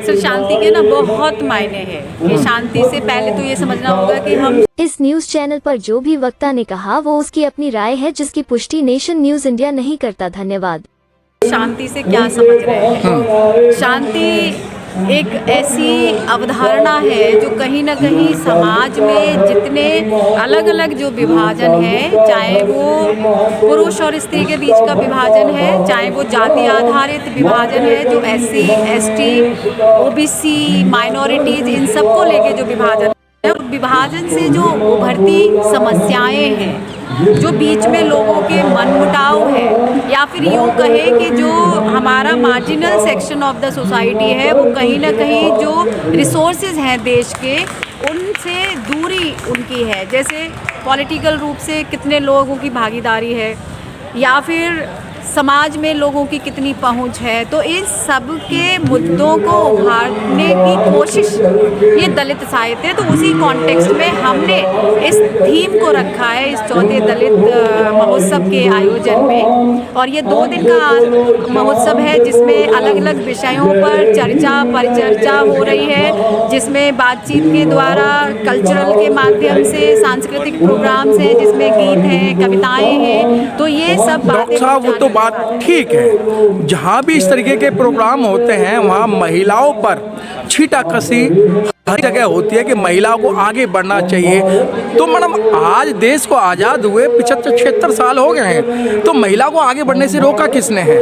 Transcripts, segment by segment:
Sir शांति के ना बहुत मायने हैं कि शांति से पहले तो ये समझना होगा कि हम इस न्यूज चैनल पर जो भी वक्ता ने कहा वो उसकी अपनी राय है जिसकी पुष्टि नेशन न्यूज इंडिया नहीं करता। धन्यवाद। शांति से क्या समझ रहे हैं। शांति एक ऐसी अवधारणा है जो कहीं ना कहीं समाज में जितने अलग अलग जो विभाजन है, चाहे वो पुरुष और स्त्री के बीच का विभाजन है, चाहे वो जाति आधारित विभाजन है, जो SC ST OBC माइनॉरिटीज इन सबको लेके जो विभाजन है, विभाजन से जो उभरती समस्याएं हैं, जो बीच में लोगों के मनमुटाव है, या फिर यूँ कहे कि जो हमारा marginal section of the society है वो कहीं ना कहीं जो रिसोर्सेज हैं देश के उनसे दूरी उनकी है। जैसे पॉलिटिकल रूप से कितने लोगों की भागीदारी है या फिर समाज में लोगों की कितनी पहुंच है, तो इन सब के मुद्दों को उभारने की कोशिश ये दलित साहित्य है। तो उसी कॉन्टेक्स्ट में हमने इस थीम को रखा है इस चौथे दलित महोत्सव के आयोजन में। और ये 2 दिन का महोत्सव है जिसमें अलग अलग विषयों पर चर्चा परिचर्चा हो रही है, जिसमें बातचीत के द्वारा कल्चरल के माध्यम से सांस्कृतिक प्रोग्राम्स हैं, जिसमें गीत हैं, कविताएं हैं। तो ये सब बातें बात ठीक है। जहाँ भी इस तरीके के प्रोग्राम होते हैं वहाँ महिलाओं पर छीटाकशी हर जगह होती है कि महिलाओं को आगे बढ़ना चाहिए। तो मैडम आज देश को आज़ाद हुए 75-76 साल हो गए हैं, तो महिला को आगे बढ़ने से रोका किसने है?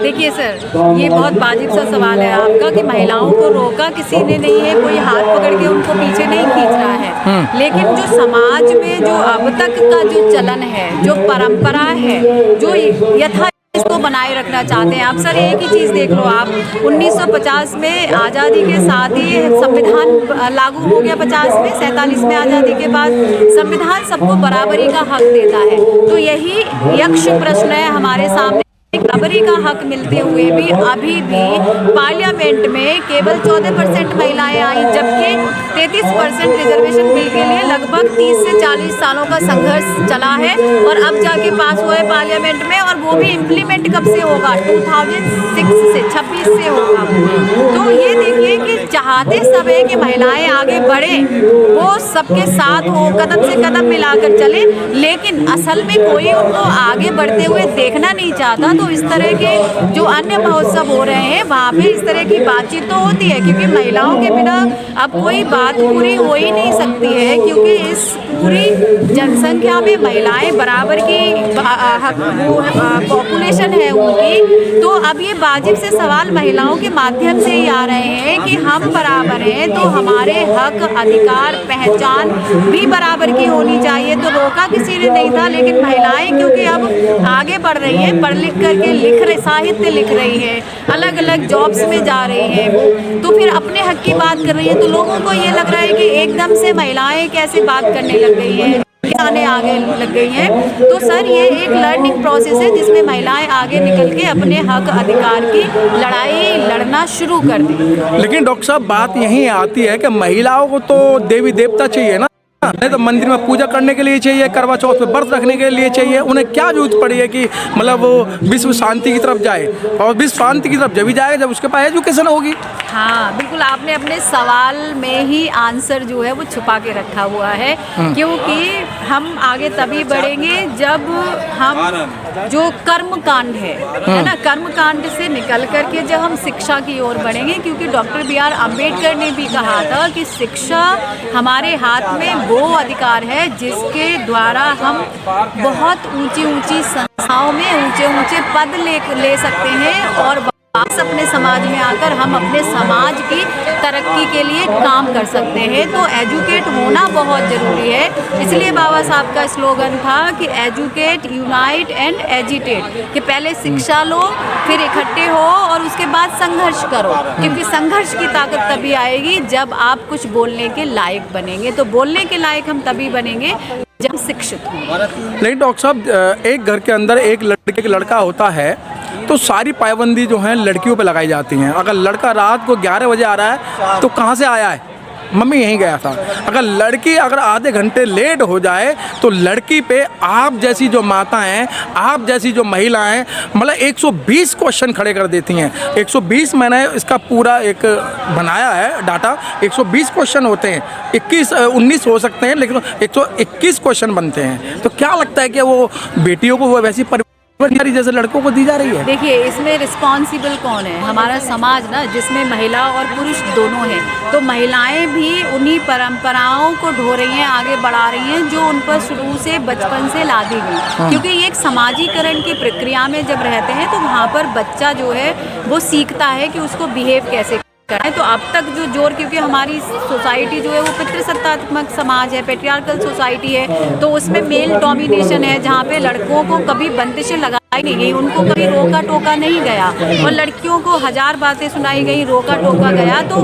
देखिए सर, ये बहुत वाजिब सा सवाल है आपका कि महिलाओं को रोका किसी ने नहीं है, कोई हाथ पकड़ के उनको पीछे नहीं खींच रहा है। लेकिन जो समाज में जो अब तक का जो चलन है, जो परंपरा है, जो यथा इसको बनाए रखना चाहते हैं। आप सर एक ही चीज़ देख लो, आप 1950 में आज़ादी के साथ ही संविधान लागू हो गया, 50 में 47 में आज़ादी के बाद संविधान सबको बराबरी का हक देता है। तो यही यक्ष प्रश्न है हमारे सामने, बराबरी का हक मिलते हुए भी अभी भी पार्लियामेंट में केवल 14% महिलाएं आई, जबकि 33% रिजर्वेशन बिल के लिए लगभग 30 से 40 सालों का संघर्ष चला है और अब जाके पास हुआ है पार्लियामेंट में। और वो भी इम्प्लीमेंट कब से होगा? 2006 से 26 से होगा। तो ये देखिए कि चाहते सब है कि महिलाएं आगे बढ़े, वो सबके साथ हो, कदम से कदम मिलाकर चले, लेकिन असल में कोई उनको आगे बढ़ते हुए देखना नहीं चाहता। तो इस तरह के जो अन्य महोत्सव हो रहे हैं वहाँ पे इस तरह की बातचीत तो होती है, क्योंकि महिलाओं के बिना अब कोई बात पूरी हो ही नहीं सकती है, क्योंकि इस पूरी जनसंख्या में महिलाएं बराबर की पॉपुलेशन है उनकी। तो अब ये वाजिब से सवाल महिलाओं के माध्यम से ही आ रहे हैं कि हम बराबर हैं तो हमारे हक अधिकार पहचान भी बराबर की होनी चाहिए। तो रोका किसी ने नहीं था, लेकिन महिलाएं क्योंकि अब आगे बढ़ रही हैं, पढ़ लिख करके लिख रहे, साहित्य लिख रही है, अलग अलग जॉब्स में जा रही है, तो फिर अपने हक की बात कर रही है, तो लोगों को ये लग रहा है कि एकदम से महिलाएं कैसे बात करने लग गई है, आने आगे लग गई हैं। तो सर ये एक लर्निंग प्रोसेस है जिसमें महिलाएं आगे निकल के अपने हक अधिकार की लड़ाई लड़ना शुरू कर दें। लेकिन डॉक्टर साहब बात यहीं आती है कि महिलाओं को तो देवी देवता चाहिए ना, नहीं तो मंदिर में पूजा करने के लिए चाहिए, करवा चौथ पे व्रत रखने के लिए चाहिए। उन्हें क्या जरूरत पड़ी है कि मतलब वो विश्व शांति की तरफ जाए? और विश्व शांति की तरफ जब भी जाएगा जब उसके पास एजुकेशन होगी। हाँ बिल्कुल, आपने अपने सवाल में ही आंसर जो है वो छुपा के रखा हुआ है, क्योंकि हम आगे तभी बढ़ेंगे जब हम जो कर्म कांड है ना, कर्म कांड से निकल करके जब हम शिक्षा की ओर बढ़ेंगे। क्योंकि डॉक्टर BR अम्बेडकर ने भी कहा था कि शिक्षा हमारे हाथ में वो अधिकार है जिसके द्वारा हम बहुत ऊंची ऊंची संस्थाओं में ऊंचे ऊंचे पद ले सकते हैं और अपने समाज में आकर हम अपने समाज की तरक्की के लिए काम कर सकते हैं। तो एजुकेट होना बहुत ज़रूरी है। इसलिए बाबा साहब का स्लोगन था कि एजुकेट, यूनाइट एंड एजिटेट, कि पहले शिक्षा लो, फिर इकट्ठे हो और उसके बाद संघर्ष करो, क्योंकि संघर्ष की ताकत तभी आएगी जब आप कुछ बोलने के लायक बनेंगे। तो बोलने के लायक हम तभी बनेंगे जब शिक्षित हों। लेकिन डॉक्टर साहब एक घर के अंदर एक लड़का होता है तो सारी पाबंदी जो है लड़कियों पे लगाई जाती हैं। अगर लड़का रात को 11 बजे आ रहा है तो कहाँ से आया है, मम्मी यहीं गया था। अगर लड़की अगर आधे घंटे लेट हो जाए तो लड़की पे आप जैसी जो माता हैं, आप जैसी जो महिलाएं मतलब 120 क्वेश्चन खड़े कर देती हैं। 120 मैंने इसका पूरा एक बनाया है डाटा, 120 क्वेश्चन होते हैं, 19 हो सकते हैं लेकिन 121 क्वेश्चन बनते हैं। तो क्या लगता है कि वो बेटियों को वो वैसी जैसे लड़कों को दी जा रही है? देखिए, इसमें रिस्पॉन्सिबल कौन है? हमारा समाज ना, जिसमें महिला और पुरुष दोनों हैं। तो महिलाएं भी उन्हीं परंपराओं को ढो रही हैं, आगे बढ़ा रही हैं जो उन पर शुरू से बचपन से लादी गई। क्योंकि ये एक समाजीकरण की प्रक्रिया में जब रहते हैं तो वहाँ पर बच्चा जो है वो सीखता है कि उसको बिहेव कैसे करना है। तो अब तक जो जोर, क्योंकि हमारी सोसाइटी जो है वो पितृसत्तात्मक समाज है, पेट्रियार्कल सोसाइटी है, तो उसमें मेल डोमिनेशन है, जहाँ पे लड़कों को कभी बंदिशें लगाई नहीं गई, उनको कभी रोका टोका नहीं गया, और लड़कियों को 1000 बातें सुनाई गई, रोका टोका गया। तो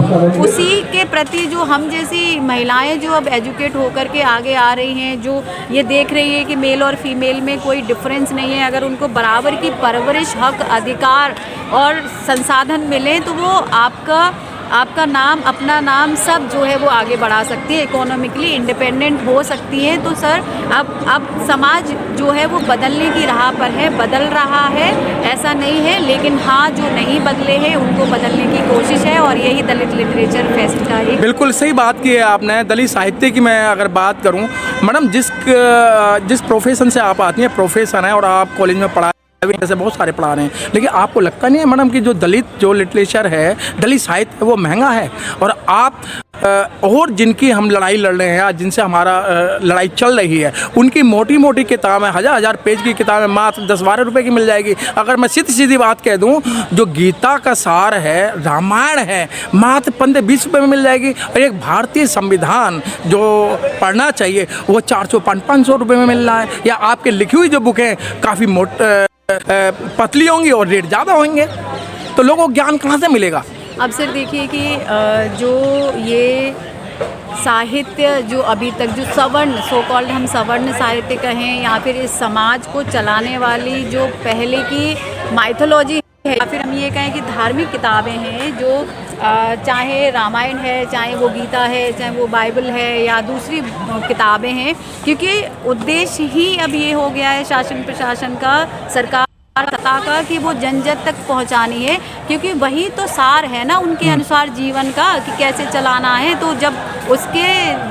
उसी के प्रति जो हम जैसी महिलाएं जो अब एजुकेट होकर के आगे आ रही हैं, जो ये देख रही है कि मेल और फीमेल में कोई डिफरेंस नहीं है, अगर उनको बराबर की परवरिश, हक, अधिकार और संसाधन मिले तो वो आपका नाम, अपना नाम सब जो है वो आगे बढ़ा सकती है, इकोनॉमिकली इंडिपेंडेंट हो सकती है। तो सर अब समाज जो है वो बदलने की राह पर है, बदल रहा है, ऐसा नहीं है, लेकिन हाँ, जो नहीं बदले हैं उनको बदलने की कोशिश है, और यही दलित लिटरेचर फेस्ट का ही। बिल्कुल सही बात की है आपने। दलित साहित्य की मैं अगर बात करूं, मैडम जिस प्रोफेशन से आप आती हैं, प्रोफेशन है और आप कॉलेज में पढ़ा जैसे बहुत सारे पढ़ा रहे हैं, लेकिन आपको लगता नहीं है मैडम कि जो लिटरेचर है, दलित साहित्य है, वो महंगा है? और आप और जिनकी हम लड़ाई लड़ रहे हैं या जिनसे हमारा लड़ाई चल रही है, उनकी मोटी मोटी किताबें, 1000 पेज की किताबें मात्र 10-12 रुपये की मिल जाएगी। अगर मैं सीधी बात कह दूं, जो गीता का सार है, रामायण है, मात्र 15-20 रुपये में मिल जाएगी। और एक भारतीय संविधान जो पढ़ना चाहिए वो 400-500 रुपये में मिल रहा है। या आपके लिखी हुई जो बुकें काफ़ी पतली होंगी और रेट ज़्यादा होंगे, तो लोगों को ज्ञान कहाँ से मिलेगा? अब सर देखिए कि जो ये साहित्य जो अभी तक जो सवर्ण, सो कॉल्ड हम सवर्ण साहित्य कहें, या फिर इस समाज को चलाने वाली जो पहले की माइथोलॉजी है, या फिर हम ये कहें कि धार्मिक किताबें हैं, जो चाहे रामायण है, चाहे वो गीता है, चाहे वो बाइबल है, या दूसरी किताबें हैं, क्योंकि उद्देश्य ही अब ये हो गया है शासन प्रशासन का, सरकार का, कि वो जन जन तक पहुंचानी है, क्योंकि वही तो सार है ना उनके अनुसार जीवन का, कि कैसे चलाना है। तो जब उसके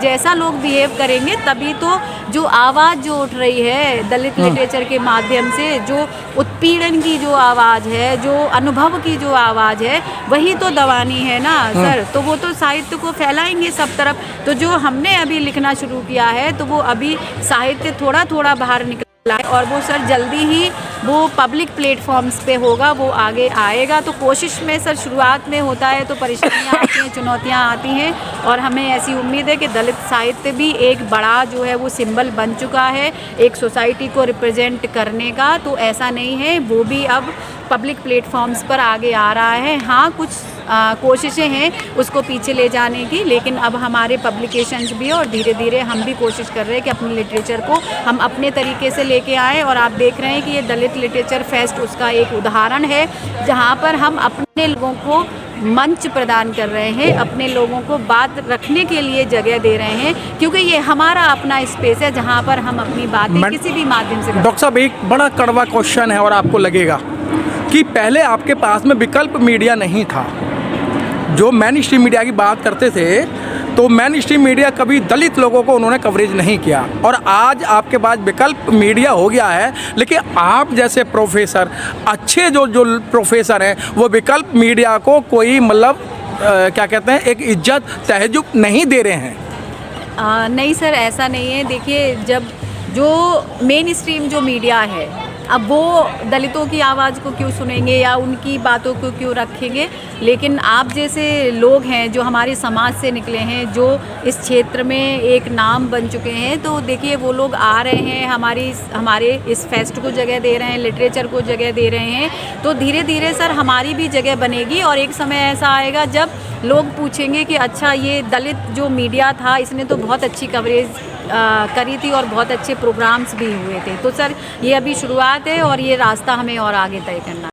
जैसा लोग बिहेव करेंगे तभी तो जो आवाज़ जो उठ रही है दलित लिटरेचर के माध्यम से, जो उत्पीड़न की जो आवाज़ है, जो अनुभव की जो आवाज़ है, वही तो दबानी है ना सर। तो वो तो साहित्य को फैलाएंगे सब तरफ। तो जो हमने अभी लिखना शुरू किया है, तो वो अभी साहित्य थोड़ा थोड़ा बाहर निकला है, और वो सर जल्दी ही वो पब्लिक प्लेटफॉर्म्स पे होगा, वो आगे आएगा। तो कोशिश में सर शुरुआत में होता है तो परेशानियाँ आती हैं, चुनौतियाँ आती हैं, और हमें ऐसी उम्मीद है कि दलित साहित्य भी एक बड़ा जो है वो सिंबल बन चुका है एक सोसाइटी को रिप्रेजेंट करने का। तो ऐसा नहीं है, वो भी अब पब्लिक प्लेटफॉर्म्स पर आगे आ रहा है। हाँ, कुछ कोशिशें हैं उसको पीछे ले जाने की, लेकिन अब हमारे पब्लिकेशंस भी, और धीरे धीरे हम भी कोशिश कर रहे हैं कि अपने लिटरेचर को हम अपने तरीके से लेके आएँ। और आप देख रहे हैं कि ये दलित लिटरेचर फेस्ट उसका एक उदाहरण है, जहाँ पर हम अपने लोगों को मंच प्रदान कर रहे हैं, अपने लोगों को बात रखने के लिए जगह दे रहे हैं, क्योंकि ये हमारा अपना स्पेस है जहाँ पर हम अपनी बातें किसी भी माध्यम से। डॉक्टर साहब, एक बड़ा कड़वा क्वेश्चन है, और आपको लगेगा कि पहले आपके पास में विकल्प मीडिया नहीं था। जो मेन स्ट्रीम मीडिया की बात करते थे, तो मेन स्ट्रीम मीडिया कभी दलित लोगों को उन्होंने कवरेज नहीं किया, और आज आपके पास विकल्प मीडिया हो गया है। लेकिन आप जैसे प्रोफेसर, अच्छे जो प्रोफेसर हैं, वो विकल्प मीडिया को कोई मतलब क्या कहते हैं, एक इज्जत तहज़्ज़ुब नहीं दे रहे हैं। नहीं सर, ऐसा नहीं है। देखिए, जब जो मेन स्ट्रीम जो मीडिया है, अब वो दलितों की आवाज़ को क्यों सुनेंगे या उनकी बातों को क्यों रखेंगे? लेकिन आप जैसे लोग हैं जो हमारे समाज से निकले हैं, जो इस क्षेत्र में एक नाम बन चुके हैं, तो देखिए वो लोग आ रहे हैं, हमारे इस फेस्ट को जगह दे रहे हैं, लिटरेचर को जगह दे रहे हैं। तो धीरे धीरे सर हमारी भी जगह बनेगी, और एक समय ऐसा आएगा जब लोग पूछेंगे कि अच्छा, ये दलित जो मीडिया था, इसने तो बहुत अच्छी कवरेज करी थी और बहुत अच्छे प्रोग्राम्स भी हुए थे। तो सर ये अभी शुरुआत है, और ये रास्ता हमें और आगे तय करना है।